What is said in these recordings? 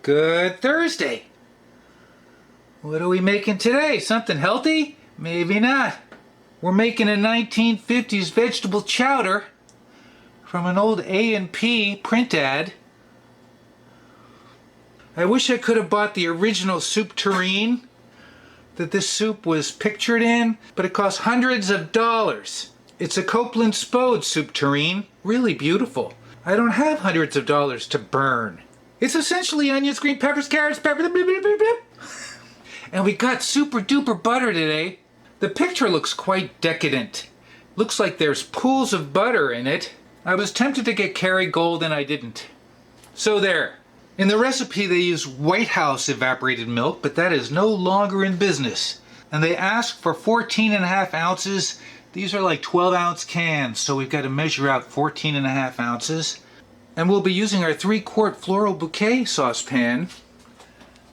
Good Thursday. What are we making today? Something healthy? Maybe not. We're making a 1950s vegetable chowder from an old A&P print ad. I wish I could have bought the original soup tureen that this soup was pictured in, but it cost hundreds of dollars. It's a Copeland Spode soup tureen, really beautiful. I don't have hundreds of dollars to burn. It's essentially onions, green peppers, carrots, pepper, blah, blah, blah, blah. And we got super duper butter today. The picture looks quite decadent. Looks like there's pools of butter in it. I was tempted to get Kerrygold and I didn't. So there. In the recipe they use White House evaporated milk, but that is no longer in business. And they ask for 14.5 ounces. These are like 12-ounce cans, so we've got to measure out 14.5 ounces. And we'll be using our 3-quart floral bouquet saucepan.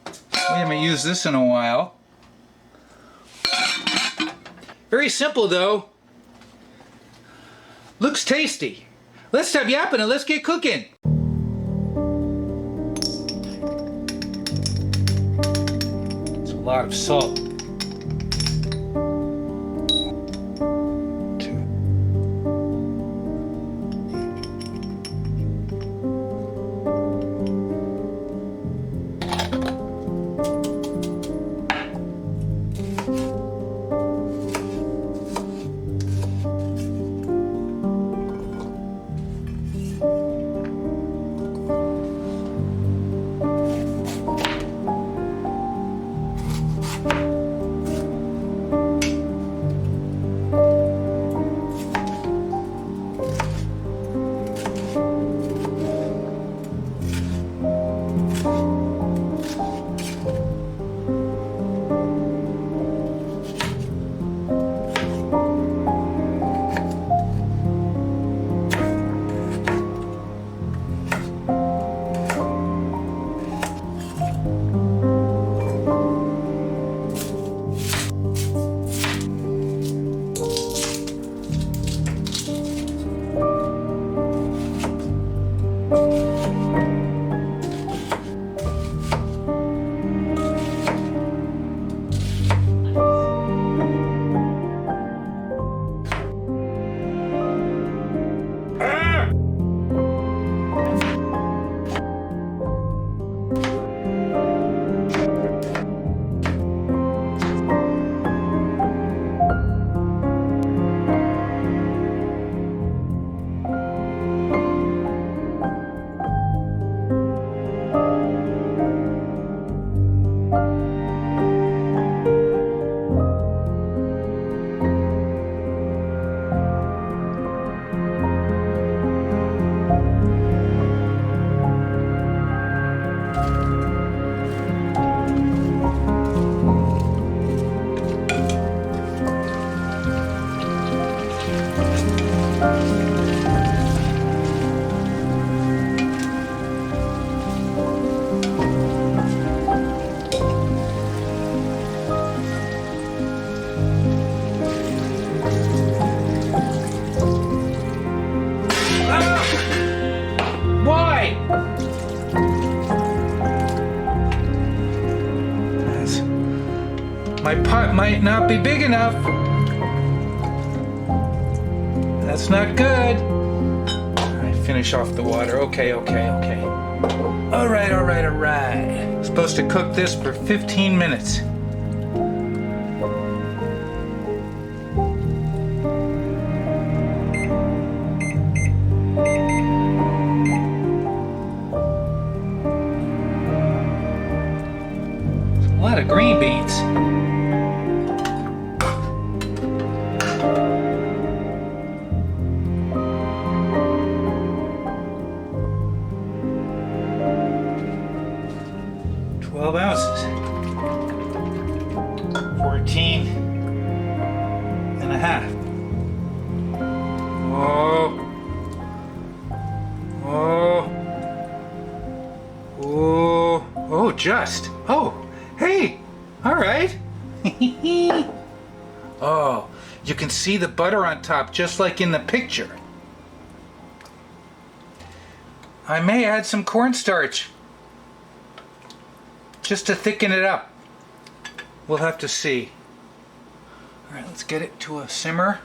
We haven't used this in a while. Very simple though. Looks tasty. Let's stop yapping and let's get cooking. It's a lot of salt. My pot might not be big enough. That's not good. All right, finish off the water. Okay. All right. Supposed to cook this for 15 minutes. It's a lot of green beans. Ounces, 14.5. Just. Oh, hey, all right. Oh, you can see the butter on top just like in the picture. I may add some cornstarch. just to thicken it up. We'll have to see. All right, let's get it to a simmer.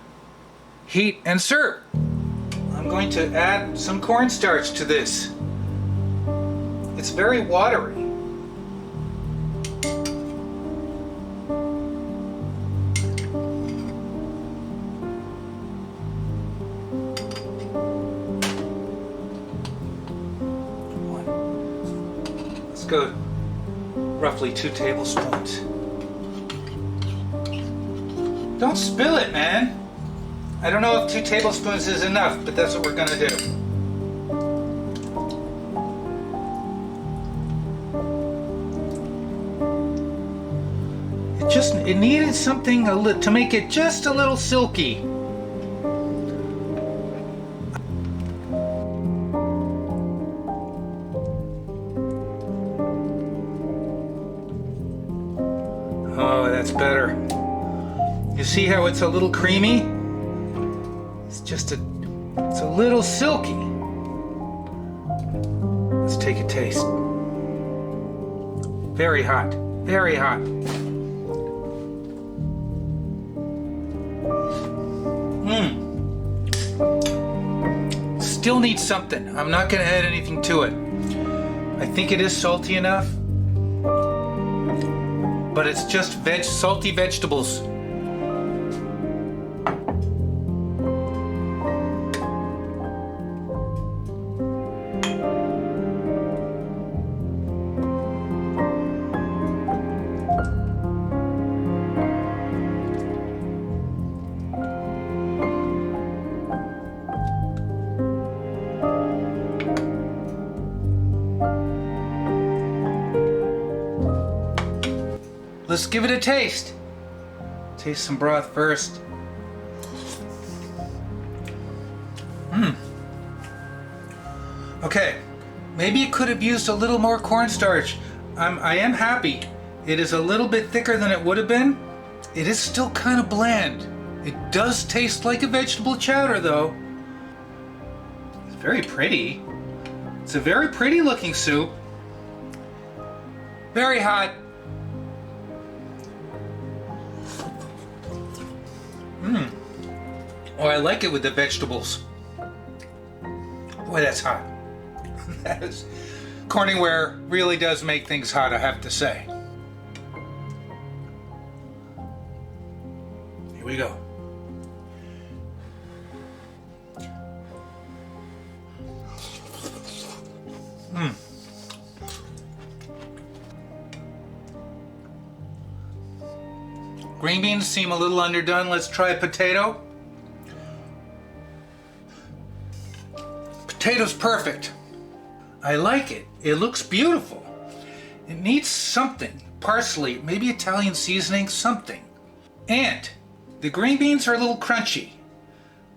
Heat and serve. I'm going to add some cornstarch to this. It's very watery. Let's go roughly 2 tablespoons. Don't spill it, man. I don't know if 2 tablespoons is enough, but that's what we're gonna do. It needed something to make it just a little silky. Oh, that's better. You see how it's a little creamy? It's a little silky. Let's take a taste. Very hot, very hot. Still needs something. I'm not gonna add anything to it. I think it is salty enough, but it's just salty vegetables. Let's give it a taste. Taste some broth first. Okay, maybe it could have used a little more cornstarch. I am happy. It is a little bit thicker than it would have been. It is still kind of bland. It does taste like a vegetable chowder though. It's very pretty. It's a very pretty looking soup. Very hot. Oh, I like it with the vegetables. Boy, that's hot. Corningware really does make things hot, I have to say. Here we go. Green beans seem a little underdone. Let's try a potato. Potato's perfect. I like it. It looks beautiful. It needs something. Parsley, maybe Italian seasoning, something. And the green beans are a little crunchy.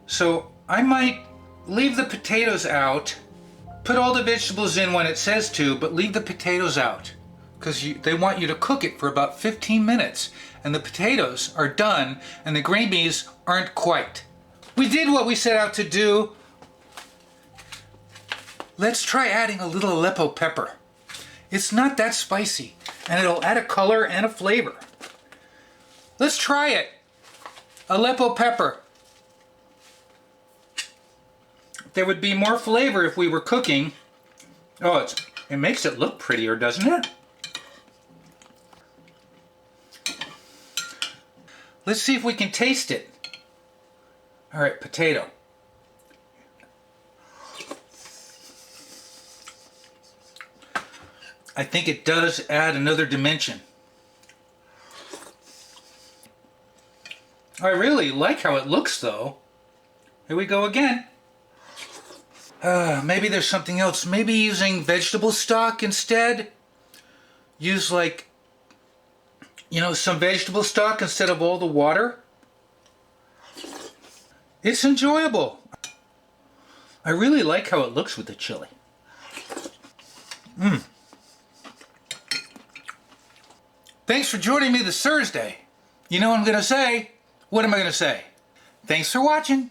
So I might leave the potatoes out, put all the vegetables in when it says to, but leave the potatoes out. Because they want you to cook it for about 15 minutes. And the potatoes are done, and the green beans aren't quite. We did what we set out to do. Let's try adding a little Aleppo pepper. It's not that spicy, and it'll add a color and a flavor. Let's try it. Aleppo pepper. There would be more flavor if we were cooking. Oh, it makes it look prettier, doesn't it? Let's see if we can taste it. All right, potato. I think it does add another dimension. I really like how it looks though. Here we go again. Maybe there's something else. Maybe using vegetable stock instead. Use like, some vegetable stock instead of all the water. It's enjoyable. I really like how it looks with the chili. Thanks for joining me this Thursday. You know what I'm going to say? What am I going to say? Thanks for watching.